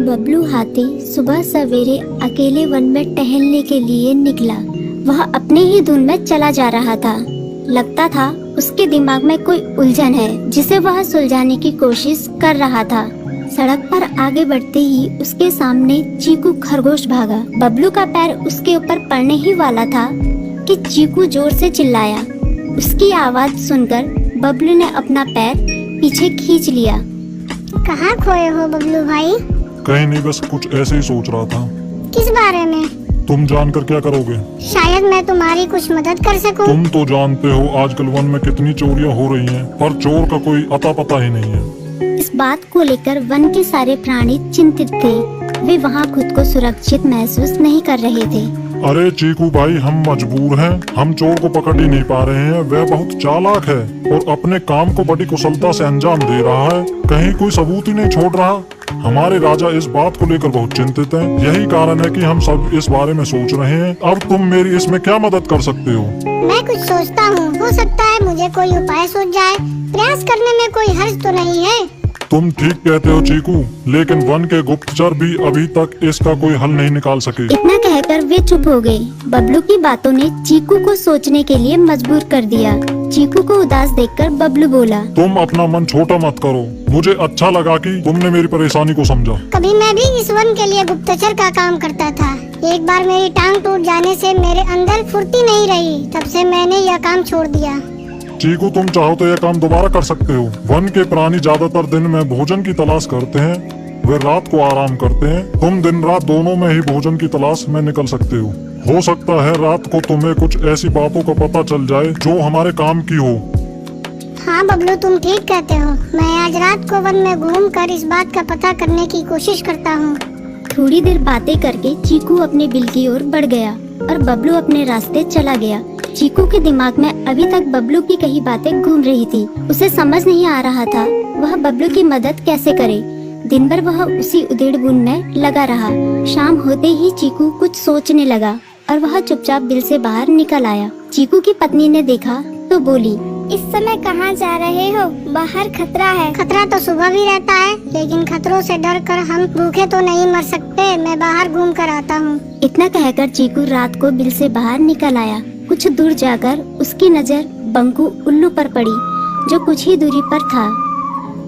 बबलू हाथी सुबह सवेरे अकेले वन में टहलने के लिए निकला। वह अपने ही धुन में चला जा रहा था। लगता था उसके दिमाग में कोई उलझन है जिसे वह सुलझाने की कोशिश कर रहा था। सड़क पर आगे बढ़ते ही उसके सामने चीकू खरगोश भागा। बबलू का पैर उसके ऊपर पड़ने ही वाला था कि चीकू जोर से चिल्लाया। उसकी आवाज सुनकर बबलू ने अपना पैर पीछे खींच लिया। कहाँ खोए हो बबलू भाई? कहीं नहीं, बस कुछ ऐसे ही सोच रहा था। किस बारे में? तुम जानकर क्या करोगे? शायद मैं तुम्हारी कुछ मदद कर सकूं। तुम तो जानते हो आजकल वन में कितनी चोरियां हो रही हैं, पर चोर का कोई अता पता ही नहीं है। इस बात को लेकर वन के सारे प्राणी चिंतित थे। वे वहाँ खुद को सुरक्षित महसूस नहीं कर रहे थे। अरे चीकू भाई, हम मजबूर हैं। हम चोर को पकड़ ही नहीं पा रहे हैं। वह बहुत चालाक है और अपने काम को बड़ी कुशलता से अंजाम दे रहा है। कहीं कोई सबूत ही नहीं छोड़ रहा। हमारे राजा इस बात को लेकर बहुत चिंतित हैं। यही कारण है कि हम सब इस बारे में सोच रहे हैं। अब तुम मेरी इसमें क्या मदद कर सकते हो? मैं कुछ सोचता हूँ, हो सकता है मुझे कोई उपाय सूझ जाए। प्रयास करने में कोई हर्ज तो नहीं है। तुम ठीक कहते हो चीकू, लेकिन वन के गुप्तचर भी अभी तक इसका कोई हल नहीं निकाल सके। इतना कहकर वे चुप हो गए। बबलू की बातों ने चीकू को सोचने के लिए मजबूर कर दिया। चीकू को उदास देखकर बबलू बोला, तुम अपना मन छोटा मत करो। मुझे अच्छा लगा कि तुमने मेरी परेशानी को समझा। कभी मैं भी इस वन के लिए गुप्तचर का काम करता था। एक बार मेरी टांग टूट जाने से मेरे अंदर फुर्ती नहीं रही। तब से मैंने यह काम छोड़ दिया। चीकू, तुम चाहो तो यह काम दोबारा कर सकते हो। वन के प्राणी ज्यादातर दिन में भोजन की तलाश करते हैं, वे रात को आराम करते हैं। तुम दिन रात दोनों में ही भोजन की तलाश में निकल सकते हो सकता है रात को तुम्हें कुछ ऐसी बातों का पता चल जाए जो हमारे काम की हो। हाँ बबलू, तुम ठीक कहते हो। मैं आज रात को वन में घूमकर इस बात का पता करने की कोशिश करता हूँ। थोड़ी देर बातें करके चीकू अपने बिल की ओर बढ़ गया और बबलू अपने रास्ते चला गया। चीकू के दिमाग में अभी तक बबलू की कई बातें घूम रही थी। उसे समझ नहीं आ रहा था वह बबलू की मदद कैसे करे। दिन भर वह उसी उधेड़-बुन में लगा रहा। शाम होते ही चीकू कुछ सोचने लगा और वह चुपचाप बिल से बाहर निकल आया। चीकू की पत्नी ने देखा तो बोली, इस समय कहाँ जा रहे हो? बाहर खतरा है। खतरा तो सुबह भी रहता है, लेकिन खतरों से डरकर हम भूखे तो नहीं मर सकते। मैं बाहर घूम कर आता हूँ। इतना कहकर चीकू रात को बिल से बाहर निकल आया। कुछ दूर जाकर उसकी नजर बंकू उल्लू पर पड़ी, जो कुछ ही दूरी पर था।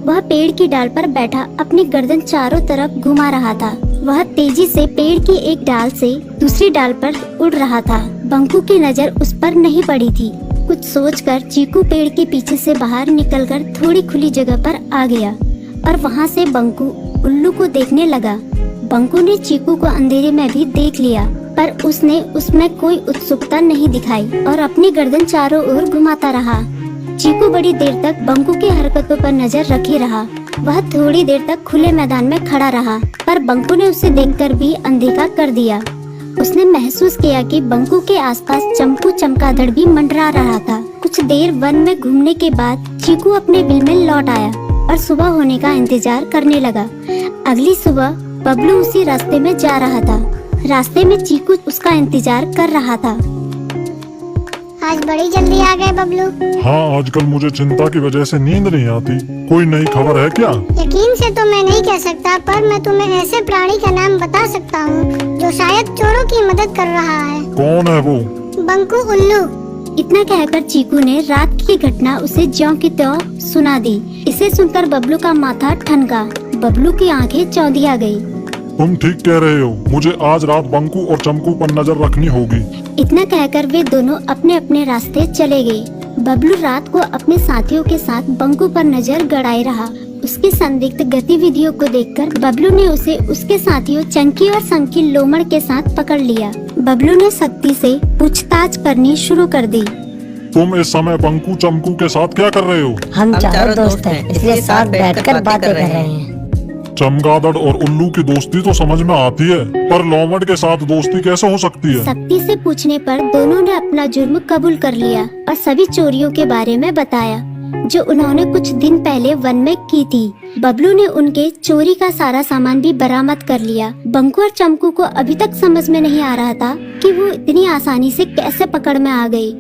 वह पेड़ की डाल पर बैठा अपनी गर्दन चारों तरफ घुमा रहा था। वह तेजी से पेड़ की एक डाल से दूसरी डाल पर उड़ रहा था। बंकू की नजर उस पर नहीं पड़ी थी। कुछ सोचकर चीकू पेड़ के पीछे से बाहर निकलकर थोड़ी खुली जगह पर आ गया और वहाँ से बंकू उल्लू को देखने लगा। बंकू ने चीकू को अंधेरे में भी देख लिया, पर उसने उसमें कोई उत्सुकता नहीं दिखाई और अपनी गर्दन चारों ओर घुमाता रहा। चीकू बड़ी देर तक बंकू की हरकतों पर नजर रखे रहा। वह थोड़ी देर तक खुले मैदान में खड़ा रहा, पर बंकू ने उसे देखकर भी अनदेखा कर दिया। उसने महसूस किया कि बंकू के आसपास चमकू चमगादड़ भी मंडरा रहा था। कुछ देर वन में घूमने के बाद चीकू अपने बिल में लौट आया और सुबह होने का इंतजार करने लगा। अगली सुबह बबलू उसी रास्ते में जा रहा था। रास्ते में चीकू उसका इंतजार कर रहा था। आज बड़ी जल्दी आ गए बबलू। हाँ, आजकल मुझे चिंता की वजह से नींद नहीं आती। कोई नई खबर है क्या? यकीन से तो मैं नहीं कह सकता, पर मैं तुम्हें ऐसे प्राणी का नाम बता सकता हूँ जो शायद चोरों की मदद कर रहा है। कौन है वो? बंकू उल्लू। इतना कहकर चीकू ने रात की घटना उसे ज्यों की त्यों सुना दी। इसे सुनकर बबलू का माथा ठनका। बबलू की आंखें चौंधिया गई। तुम ठीक कह रहे हो। मुझे आज रात बंकू और चमकू पर नजर रखनी होगी। इतना कहकर वे दोनों अपने अपने रास्ते चले गए। बबलू रात को अपने साथियों के साथ बंकू पर नजर गड़ाए रहा। उसकी संदिग्ध गतिविधियों को देखकर बबलू ने उसे उसके साथियों चंकी और संकी लोमड़ के साथ पकड़ लिया। बबलू ने सख्ती से पूछताछ करनी शुरू कर दी। तुम इस समय बंकू चमकू के साथ क्या कर रहे हो? हम चारों दोस्त हैं, इसलिए साथ बैठकर बातें कर रहे हैं। चमगादड़ और उल्लू की दोस्ती तो समझ में आती है, पर लोमड़ के साथ दोस्ती कैसे हो सकती है? सख्ती से पूछने पर दोनों ने अपना जुर्म कबूल कर लिया और सभी चोरियों के बारे में बताया जो उन्होंने कुछ दिन पहले वन में की थी। बबलू ने उनके चोरी का सारा सामान भी बरामद कर लिया। बंकू और चमकू को अभी तक समझ में नहीं आ रहा था कि वो इतनी आसानी से कैसे पकड़ में आ गई।